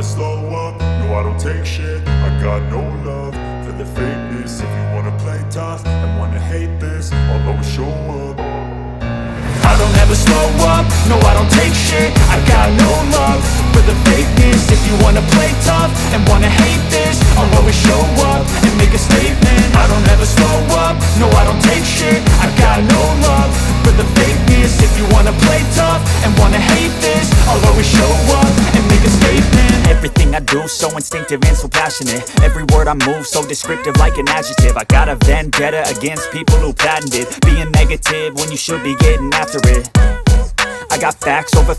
slow up, no I don't take shit. I got no love for the fakeness. If you wanna play tough and wanna hate this, I'll always show up. I don't ever slow up, no I don't take shit. I got no love for the fakeness. If you wanna play tough and wanna hate this, I'll always show up and make a statement. I don't ever slow up, no I don't take shit. I got no love for the fakeness. If you wanna play tough and wanna hate this, I'll always show up and make a statement. Everything I do so instinctive and so passionate. Every word I move so descriptive like an adjective. I got a vendetta against people who patented being negative when you should be getting after it. I got facts over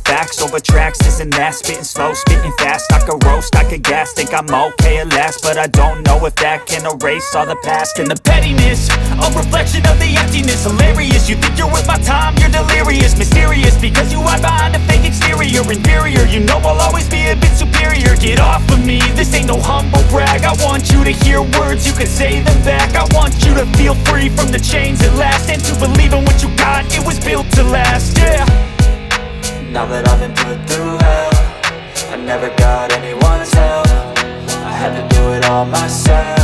tracks, this and that. Spitting slow, spitting fast, I could roast, I could gas. Think I'm okay at last, but I don't know if that can erase all the past. And the pettiness, a reflection of the emptiness. Hilarious, you think you're worth my time, you're delirious. Mysterious, because you hide behind a fake exterior. Inferior, you know I'll always be a bit superior. Get off of me, this ain't no humble brag. I want you to hear words, you can say them back. I want you to feel free from the chains at last, and to believe in what you got, it was built to last, yeah. Now that I've been put through hell, I never got anyone's help. I had to do it all myself.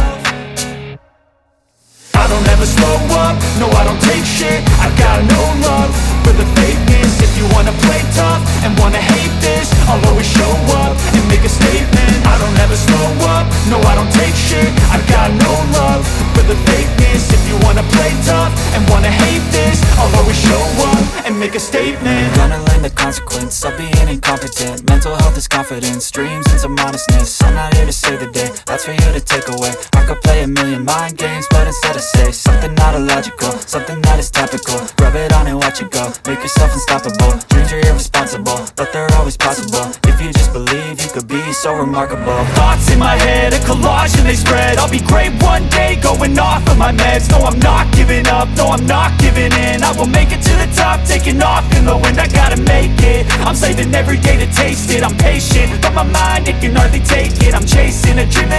I don't ever slow up, no I don't take shit. I got no love for the fakeness. If you wanna play tough and wanna hate this, I'll always show up and make a statement. I don't ever slow up, no I don't take shit. I got no love for the fakeness. If you wanna play tough and wanna hate this, I'll always show up and make a statement. Gonna learn the consequence of being incompetent. Mental health is confidence, dreams and some honestness. I'm not here to save the day, that's for you to take away. I could play a million mind games, but instead I say something not illogical, something that is topical. Rub it on and watch it go, make yourself unstoppable. Dreams are irresponsible, but they're always possible. If you just believe, you could be so remarkable. Thoughts in my head, a collage and they spread. I'll be great one day, going off of my meds. No, I'm not giving up, no, I'm not giving in. I will make it to the top, taking off in the wind. I gotta make it, I'm saving every day to taste it. I'm patient, but my mind, it can hardly take it. I'm chasing a dream that